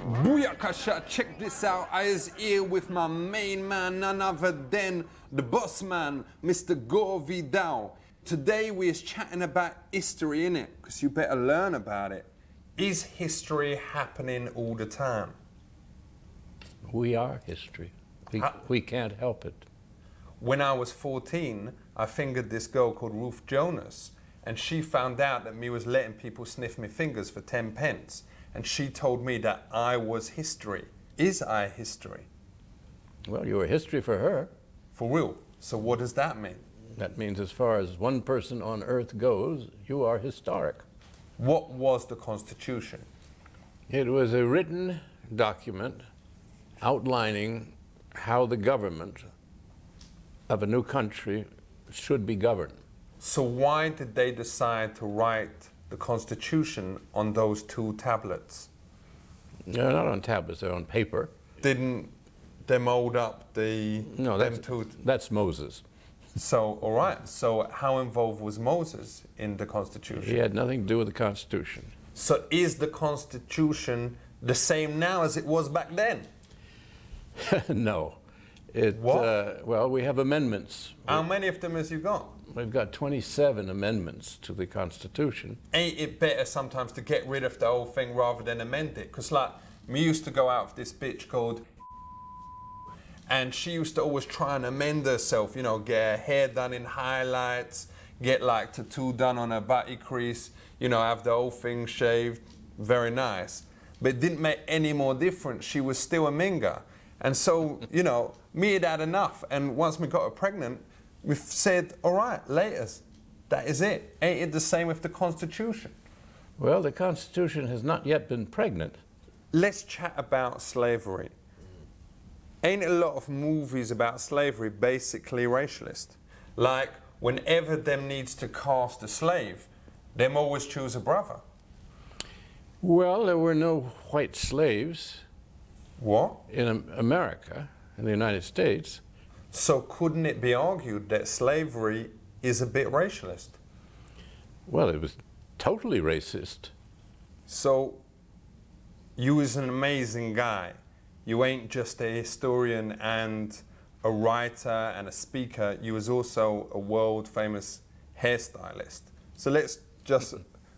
Booyakasha, check this out. I is here with my main man, none other than the boss man, Mr. Gore Vidal. Today we is chatting about history, innit? Because you better learn about it. Is history happening all the time? We are history. We can't help it. When I was 14, I fingered this girl called Ruth Jonas, and she found out that me was letting people sniff me fingers for 10 pence. And she told me that I was history. Is I history? Well, you were history for her. For real? So what does that mean? That means as far as one person on earth goes, you are historic. What was the Constitution? It was a written document outlining how the government of a new country should be governed. So why did they decide to write the Constitution on those two tablets? They're not on tablets, they're on paper. Didn't they mold up the... No, that's Moses. So, all right. So how involved was Moses in the Constitution? He had nothing to do with the Constitution. So is the Constitution the same now as it was back then? No. What? Well, we have amendments. How many of them has you got? We've got 27 amendments to the Constitution. Ain't it better sometimes to get rid of the whole thing rather than amend it? Because like, me used to go out with this bitch called and she used to always try and amend herself, you know, get her hair done in highlights, get like tattoo done on her body crease, you know, have the whole thing shaved, very nice. But it didn't make any more difference. She was still a minga. And so, you know, me had had enough. And once we got her pregnant, we said, all right, laters, that is it. Ain't it the same with the Constitution? Well, the Constitution has not yet been pregnant. Let's chat about slavery. Ain't a lot of movies about slavery basically racialist? Like, whenever them needs to cast a slave, them always choose a brother. Well, there were no white slaves. What? In America, in the United States. So couldn't it be argued that slavery is a bit racialist? Well, it was totally racist. So you is an amazing guy. You ain't just a historian and a writer and a speaker. You was also a world famous hairstylist. So let's just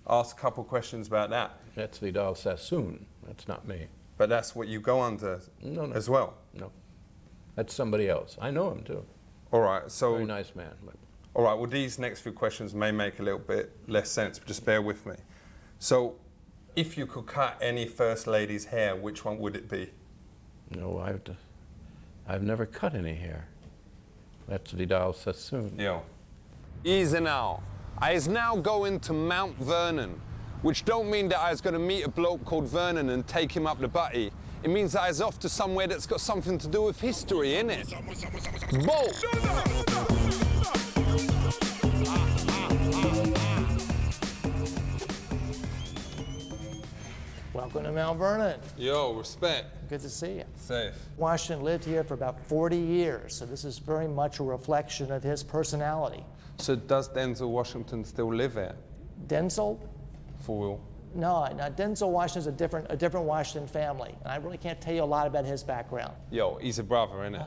ask a couple questions about that. That's Vidal Sassoon. That's not me. But that's what you go under as well? No. That's somebody else. I know him too. All right, so... Very nice man. But. All right, well, these next few questions may make a little bit less sense, but just bear with me. So, if you could cut any First Lady's hair, which one would it be? No, I've never cut any hair. That's Vidal Sassoon. Yo. Easy now. I is now going to Mount Vernon, which don't mean that I was going to meet a bloke called Vernon and take him up the butty. It means that I was off to somewhere that's got something to do with history, innit? Bolt! Welcome to Mount Vernon. Yo, respect. Good to see you. Safe. Washington lived here for about 40 years, so this is very much a reflection of his personality. So does Denzel Washington still live here? Denzel? For real? No, Denzel Washington's a different Washington family, and I really can't tell you a lot about his background. Yo, he's a brother, innit?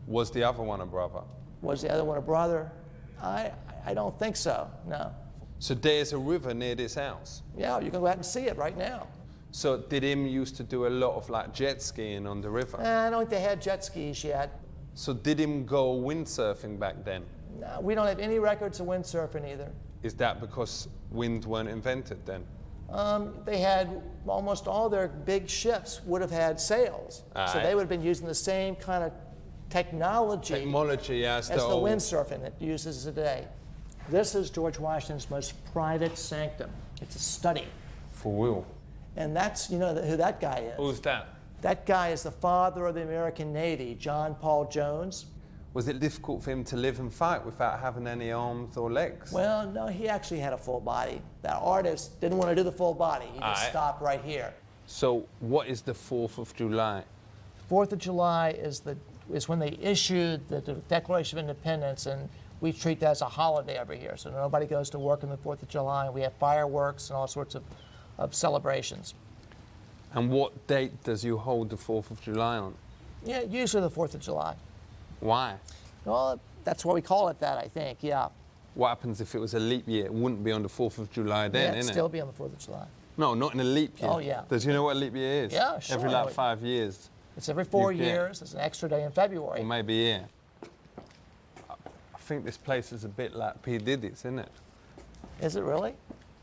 Was the other one a brother? Was the other one a brother? I don't think so, no. So there's a river near this house? Yeah, you can go out and see it right now. So did him used to do a lot of like jet skiing on the river? I don't think they had jet skis yet. So did him go windsurfing back then? No, we don't have any records of windsurfing either. Is that because wind weren't invented then? They had, almost all their big ships would have had sails. So they would have been using the same kind of technology as the windsurfing that uses today. This is George Washington's most private sanctum. It's a study. For real? And that's, you know, who that guy is. Who's that? That guy is the father of the American Navy, John Paul Jones. Was it difficult for him to live and fight without having any arms or legs? Well, no, he actually had a full body. That artist didn't want to do the full body. He just stopped right here. So what is the 4th of July? 4th of July is when they issued the Declaration of Independence, and we treat that as a holiday every year. So nobody goes to work on the 4th of July, and we have fireworks and all sorts of celebrations. And what date does you hold the 4th of July on? Yeah, usually the 4th of July. Why? Well, that's why we call it that, I think, yeah. What happens if it was a leap year? It wouldn't be on the 4th of July then, It'd innit? still be on the 4th of July. No, not in a leap year. Oh, yeah. Does you know what a leap year is? Yeah, sure. Every like 5 years. It's every 4 You get- years. There's an extra day in February. Or maybe a year. I think this place is a bit like P. Diddy's, isn't it? Is it really?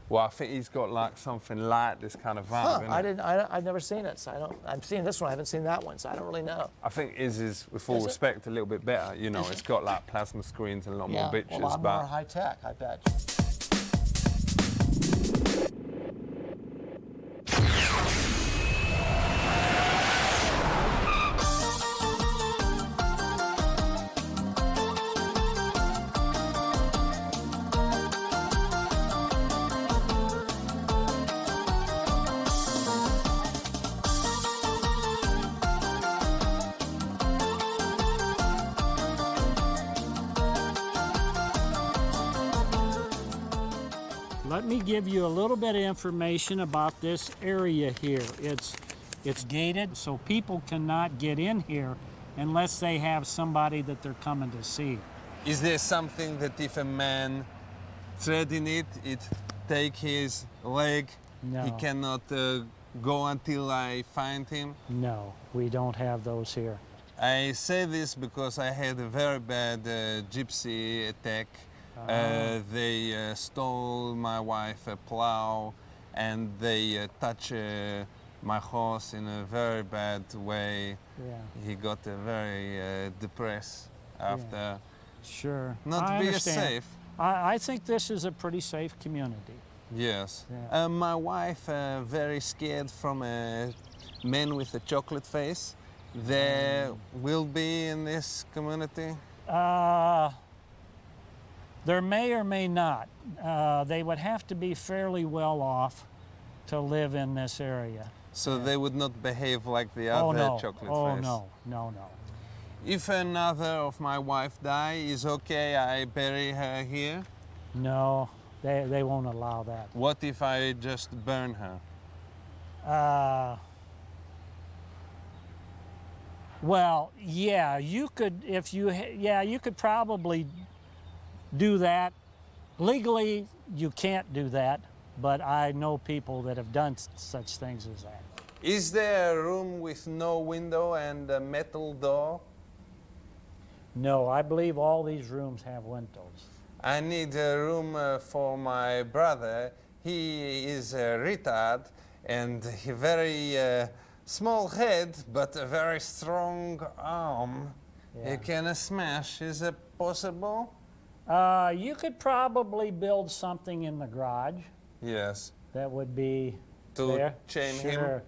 Well, I think he's got like something like this kind of vibe, Huh, innit? I've never seen it, so I don't, I'm seeing this one, I haven't seen that one, so I don't really know. I think his is, with all Is it? respect, a little bit better. You know, it's got like plasma screens and a lot more bitches, a lot but more high tech, I bet. Let me give you a little bit of information about this area here. It's gated, so people cannot get in here unless they have somebody that they're coming to see. is there something that if a man tread in it, it take his leg, No. he cannot go until I find him? No, we don't have those here. I say this because I had a very bad gypsy attack. They stole my wife a plow and they touched my horse in a very bad way. Yeah, He got very depressed after. sure. Not I be understand. safe. I think this is a pretty safe community. Yes. Yeah. My wife very scared from a man with a chocolate face. There will be in this community. There may or may not. They would have to be fairly well off to live in this area. So they would not behave like the Oh other no, chocolate oh face. no, no, no. If another of my wife die, is okay, I bury her here? No, they won't allow that. What if I just burn her? Well, yeah, you could if you yeah, you could probably do that. Legally, you can't do that, but I know people that have done such things as that. Is there a room with no window and a metal door? No, I believe all these rooms have windows. I need a room for my brother. He is retired and he very small head, but a very strong arm. Yeah. He can smash. Is it possible? You could probably build something in the garage Yes. that would be To there. chain Sure. him?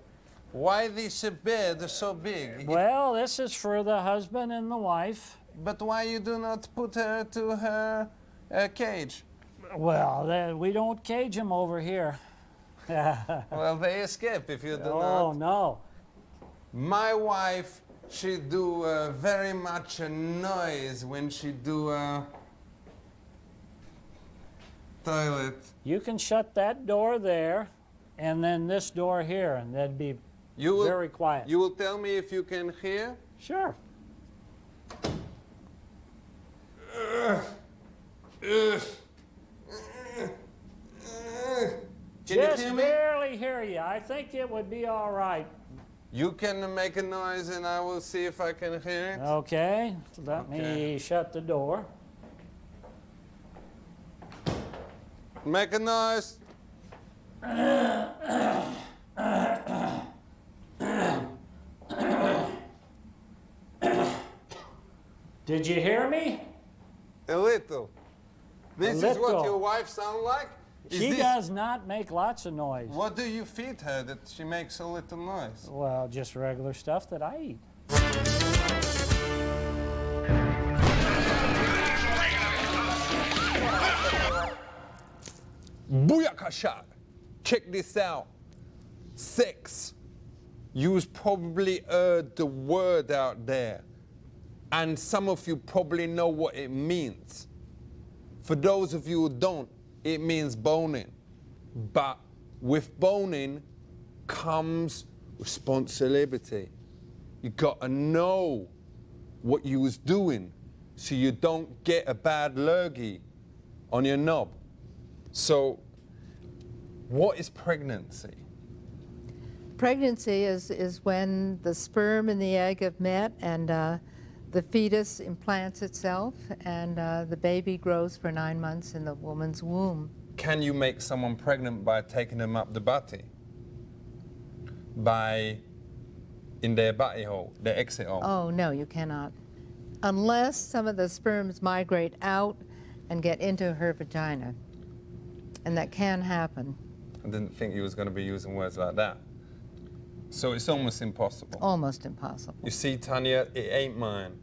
Why this bed so big? Well, this is for the husband and the wife. But why you do not put her to her cage? Well, we don't cage them over here. Well, they escape if you do Oh, not. no. My wife, she do very much noise when she do toilet. You can shut that door there and then this door here, and that'd be You will, very quiet. You will tell me if you can hear? Sure. Can you Just hear me? barely hear you. I think it would be all right. You can make a noise and I will see if I can hear it. Okay, let me Okay. shut the door. Make a noise. Did you hear me? A little. This is what little. your wife sound like? Is She this- does not make lots of noise. What do you feed her that she makes a little noise? Well, just regular stuff that I eat. Booyakasha! Check this out. Sex. You've probably heard the word out there. And some of you probably know what it means. For those of you who don't, it means boning. But with boning comes responsibility. You got to know what you was doing so you don't get a bad lurgy on your knob. So, what is pregnancy? Pregnancy is when the sperm and the egg have met, and the fetus implants itself, and the baby grows for 9 months in the woman's womb. Can you make someone pregnant by taking them up the butty? By in their butty hole, their exit hole? Oh, no, you cannot. Unless some of the sperms migrate out and get into her vagina. And that can happen. I didn't think you was going to be using words like that. So it's almost impossible. Almost impossible. You see, Tanya, it ain't mine,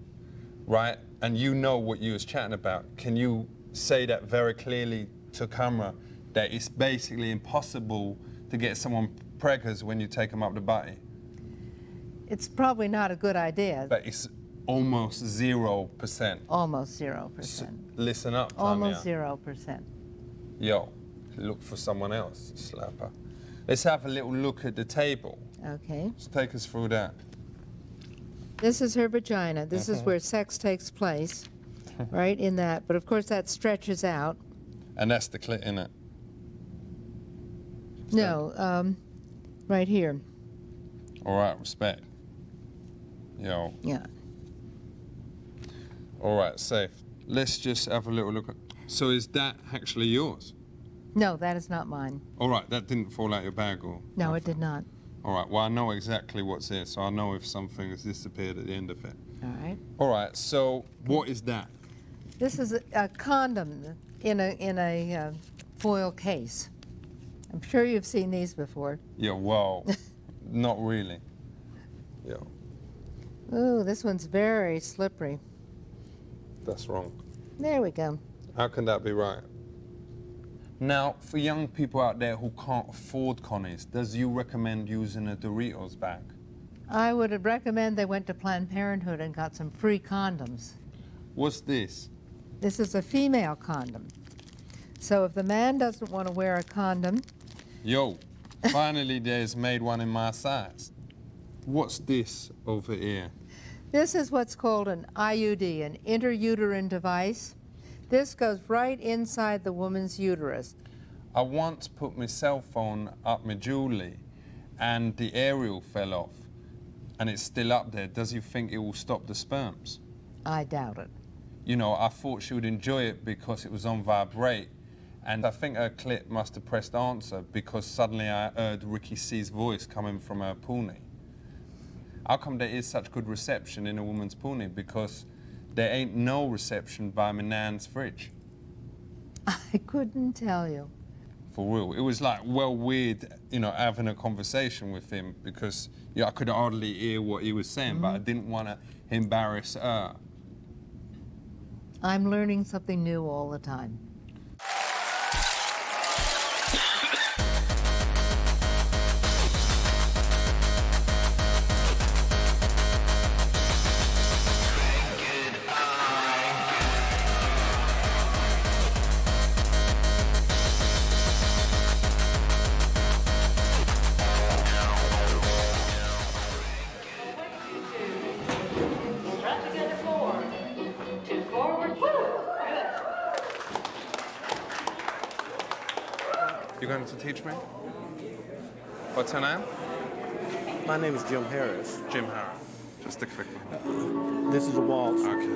right? And you know what you was chatting about. Can you say that very clearly to camera, that it's basically impossible to get someone preggers when you take them up the butty? It's probably not a good idea. But it's almost 0%. Almost 0%. Listen up, Tanya. Almost 0%. Yo, look for someone else, slapper. Let's have a little look at the table. Okay. Just take us through that. This is her vagina. This is where sex takes place, right, in that. But of course that stretches out. And that's the clit, innit? No, right here. All right, respect. Yo. Yeah. All right, safe. Let's just have a little look at... So is that actually yours? No, that is not mine. All right, that didn't fall out your bag or... No, it did not. All right, well, I know exactly what's here, so I know if something has disappeared at the end of it. All right. All right, so what is that? This is a condom in a foil case. I'm sure you've seen these before. Yeah, well, not really. Yo, Ooh, this one's very slippery. that's wrong. There we go. How can that be right? Now, for young people out there who can't afford connies, does you recommend using a Doritos bag? I would recommend they went to Planned Parenthood and got some free condoms. What's this? This is a female condom. So if the man doesn't want to wear a condom, Yo, finally there's made one in my size. What's this over here? this is what's called an IUD, an intrauterine device. This goes right inside the woman's uterus. I once put my cell phone up my Julie and the aerial fell off and it's still up there. Does you think it will stop the sperms? I doubt it. You know, I thought she would enjoy it because it was on vibrate, and I think her clit must have pressed answer because suddenly I heard Ricky C's voice coming from her poonie. How come there is such good reception in a woman's poonie? Because there ain't no reception by my nan's fridge. I couldn't tell you. For real. It was like, well, weird, you know, having a conversation with him because, yeah, I could hardly hear what he was saying, but I didn't want to embarrass her. I'm learning something new all the time. You going to teach me? What's her name? My name is Jim Harris. Jim Harris. Just a quick one. This is a waltz. Okay.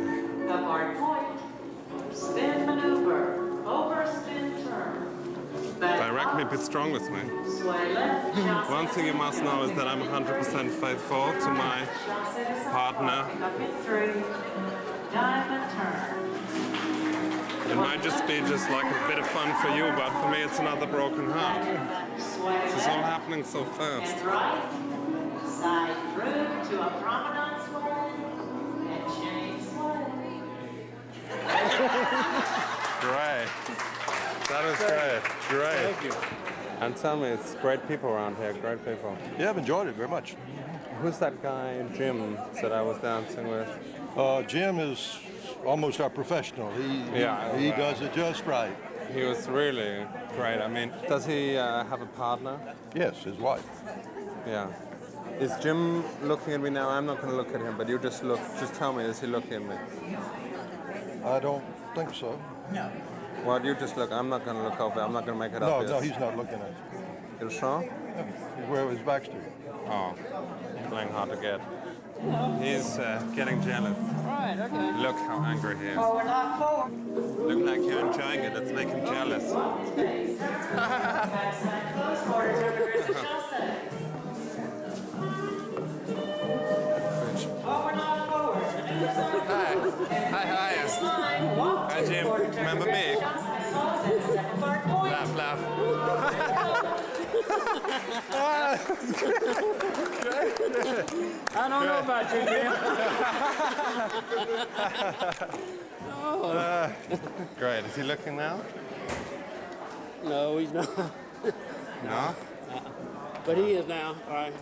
The hard point. Spin maneuver. Overspin turn. Back Direct me a up, bit strong with me. sway left, chasse One thing you must know is that I'm 100% faithful to my partner. Up it through. Diamond turn. It might just be just like a bit of fun for you, but for me it's another broken heart. Sway This is all left happening so fast. and right. Side through to a promenade sway. And chain sway. Great. That is great. Great. Thank you. And tell me, it's great people around here, great people. Yeah, I've enjoyed it very much. Who's that guy, Jim, that I was dancing with? Jim is almost our professional. He Yeah. does it just right. He was really great. I mean, does he have a partner? Yes, his wife. Yeah. Is Jim looking at me now? I'm not going to look at him, but you just look. Just tell me, is he looking at me? I don't think so. Well, you just look. I'm not going to look over. I'm not going to make it No, obvious. no, he's not looking at you. You sure? He's where his back's to you. Oh, playing hard to get. He's getting jealous. Right, okay. Look how angry he is. Forward, lock, forward. Look like you're enjoying it. Let's make him jealous. Backside close, forward, interpreters to shall stay. Forward, lock, forward. The new side. Hi. Next line, walk Hi, to, Jim. forward, Remember me? interpreters to shall stay. Close and step apart, point. Laugh. I don't know about you, Jim. Great. Is he looking now? No, he's not. No. But he is now. All right.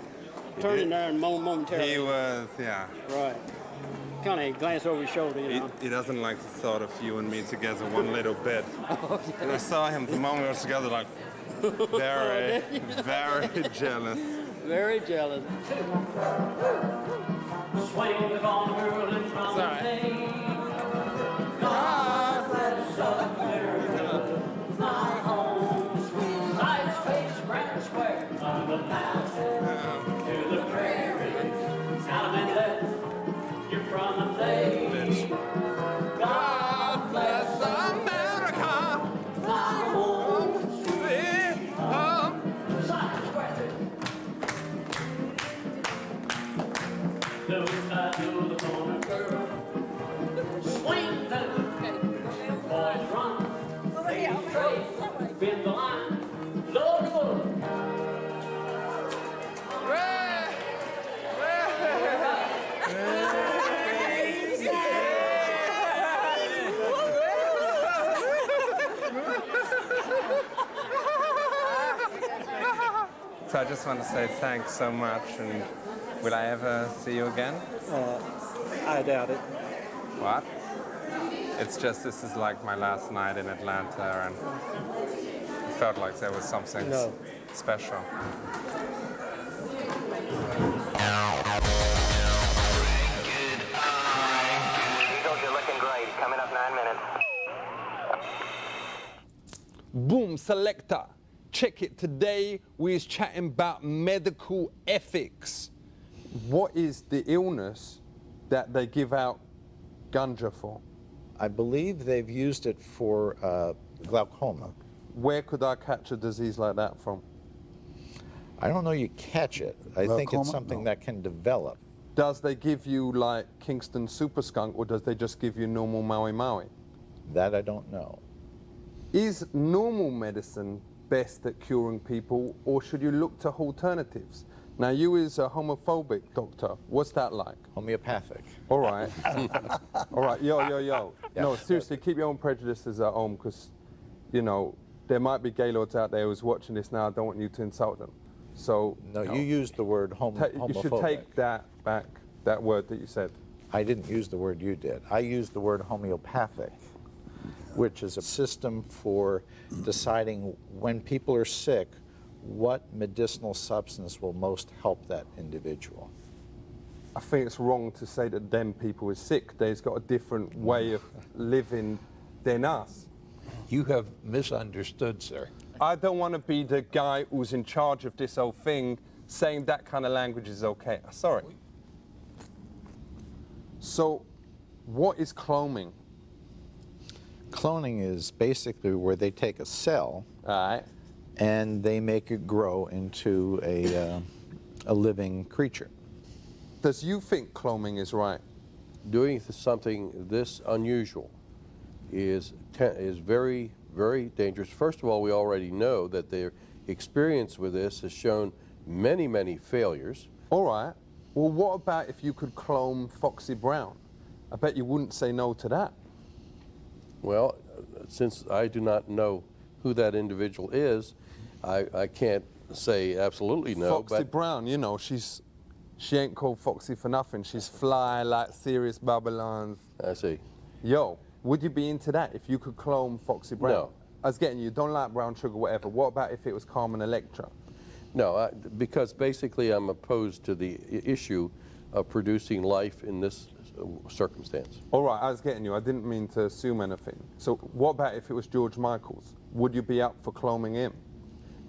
Turning there and momentarily. He was, yeah. Right. Kind of glance over his shoulder, you know. He doesn't like the thought of you and me together one little bit. And I saw him the moment we were together, like, very, very jealous. Very jealous. Swing the gone girl in front of me. God bless America, my home sweet. Side space, grand square, from the mountain to the prairie. Salamander, you're from a place. God bless America, my home sweet home. Side square. Look side to the corner, girl. Swing the boys run. Ladies straight, bend the line. Load the boat. So I just want to say thanks so much, and will I ever see you again? I doubt it. What? It's just this is like my last night in Atlanta, and it felt like there was something No. special. Eagles, you're looking great. Coming up 9 minutes. Boom, selector. Check it. Today we're chatting about medical ethics. What is the illness that they give out ganja for? I believe they've used it for glaucoma. Where could I catch a disease like that from? I don't know you catch it. I think Glaucoma? it's something No. that can develop. Does they give you like Kingston Super Skunk, or does they just give you normal Maui Maui? That I don't know. Is normal medicine best at curing people, or should you look to alternatives? Now, you is a homophobic doctor. What's that like? Homeopathic. All right. All right. Yo. Yeah. No, seriously, keep your own prejudices at home, because, you know, there might be gaylords out there who's watching this now. I don't want you to insult them. So, No, you used the word you homophobic. should take that back, that word that you said. I didn't use the word you did. I used the word homeopathic, which is a system for deciding when people are sick, what medicinal substance will most help that individual. I think it's wrong to say that them people is sick. They've got a different way of living than us. You have misunderstood, sir. I don't want to be the guy who's in charge of this whole thing saying that kind of language is okay. Sorry. So, what is cloning? Cloning is basically where they take a cell All right. and they make it grow into a living creature. Does you think cloning is right? Doing something this unusual is very, very dangerous. First of all, we already know that their experience with this has shown many, many failures. All right. Well, what about if you could clone Foxy Brown? I bet you wouldn't say no to that. Well, since I do not know who that individual is, I can't say absolutely no. Foxy Brown, you know, she ain't called Foxy for nothing. She's fly like serious Babylons. I see. Yo, would you be into that if you could clone Foxy Brown? No. I was getting you, don't like brown sugar, whatever. What about if it was Carmen Electra? No, because basically I'm opposed to the issue of producing life in this circumstance. All right, I was getting you. I didn't mean to assume anything. So what about if it was George Michael's? Would you be up for cloning him?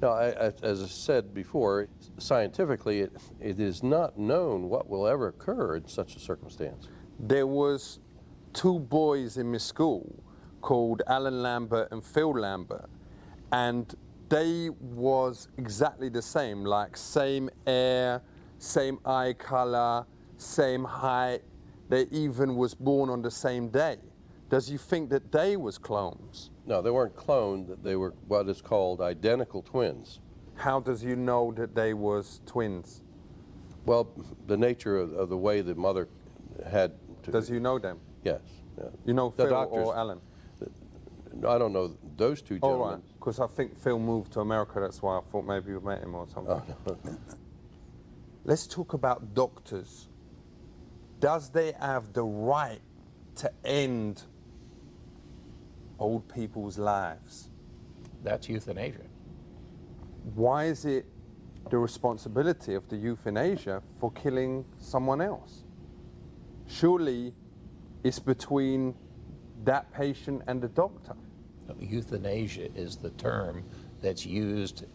No, as I said before, scientifically it is not known what will ever occur in such a circumstance. There was 2 boys in my school called Alan Lambert and Phil Lambert, and they was exactly the same, like same hair, same eye color, same height. They even was born on the same day. Does you think that they was clones? No, they weren't cloned. They were what is called identical twins. How does you know that they was twins? Well, the nature of the way the mother had to... Does you know them? Yes. Yeah. You know The Phil doctors, or Alan? I don't know those 2 gentlemen. All right, because I think Phil moved to America, that's why I thought maybe you met him or something. Oh, no. Let's talk about doctors. Does they have the right to end old people's lives? That's euthanasia. Why is it the responsibility of the euthanasia for killing someone else? Surely it's between that patient and the doctor. Euthanasia is the term that's used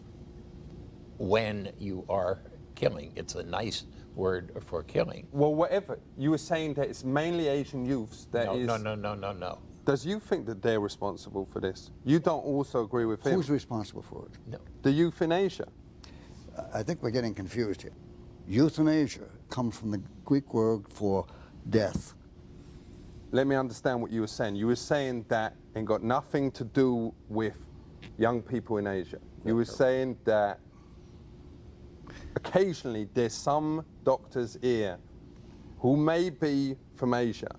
when you are killing. It's a nice word for killing. Well, whatever. You were saying that it's mainly Asian youths that is... No. Does you think that they're responsible for this? You don't also agree with him? Who's responsible for it? No. The euthanasia. I think we're getting confused here. Euthanasia comes from the Greek word for death. Let me understand what you were saying. You were saying that it got nothing to do with young people in Asia. You were saying that occasionally there's some doctors here who may be from Asia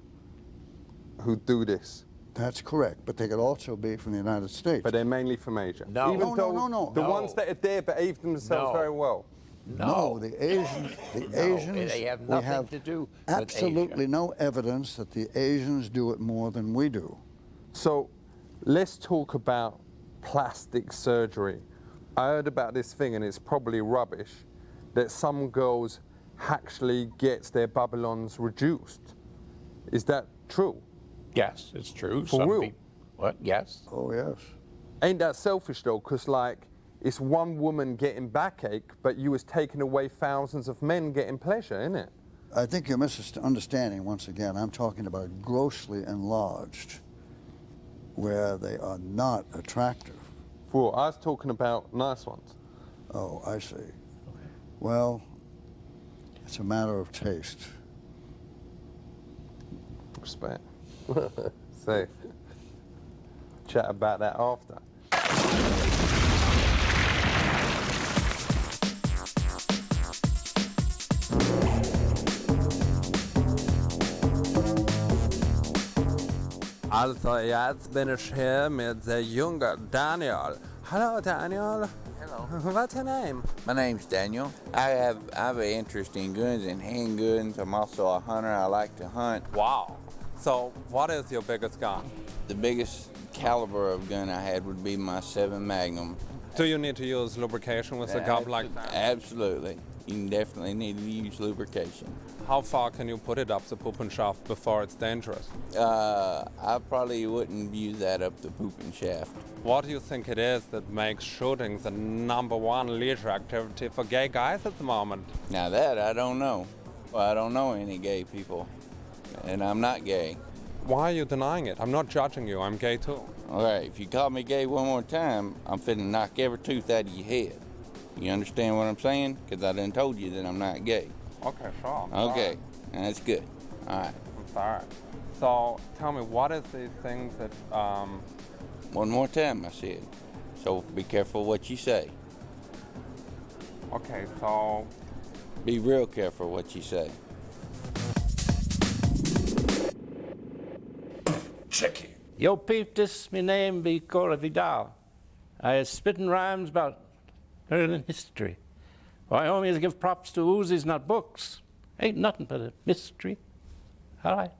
who do this. That's correct, but they could also be from the United States. But they're mainly from Asia. No. Even though No. the ones that are there behave themselves very well. No, the Asians, they have nothing to do with absolutely Asia. no evidence that the Asians do it more than we do. So let's talk about plastic surgery. I heard about this thing, and it's probably rubbish, that some girls actually gets their babylons reduced. Is that true? Yes, it's true. For real? What? Yes. Oh, yes. Ain't that selfish though? Because like, it's one woman getting backache, but you was taking away thousands of men getting pleasure, isn't it? I think you're misunderstanding once again. I'm talking about grossly enlarged, where they are not attractive. Well, I was talking about nice ones. Oh, I see. Well, it's a matter of taste. Respect. Safe. Chat about that after. Also jetzt bin ich hier mit der junge Daniel. Hello Daniel. Hello. What's your name? My name's Daniel. I have an interest in guns and handguns. I'm also a hunter. I like to hunt. Wow. So what is your biggest gun? The biggest caliber of gun I had would be my 7 Magnum. Do you need to use lubrication with a gun like that? Absolutely. You definitely need to use lubrication. How far can you put it up the pooping shaft before it's dangerous? I probably wouldn't use that up the pooping shaft. What do you think it is that makes shooting the #1 leisure activity for gay guys at the moment? Now that I don't know. Well, I don't know any gay people, and I'm not gay. Why are you denying it? I'm not judging you, I'm gay too. All right, if you call me gay one more time, I'm finna knock every tooth out of your head. You understand what I'm saying? Because I done told you that I'm not gay. Okay, sure. Okay, that's good. All right. I'm sorry. So tell me, what is these things that... One more time, I said. So be careful what you say. Okay, so... Be real careful what you say. Check it. Yo peep, this me name be Cora Vidal. I spittin' rhymes about learning history. Why, homies, give props to Uzis, not books. Ain't nothing but a mystery. All right.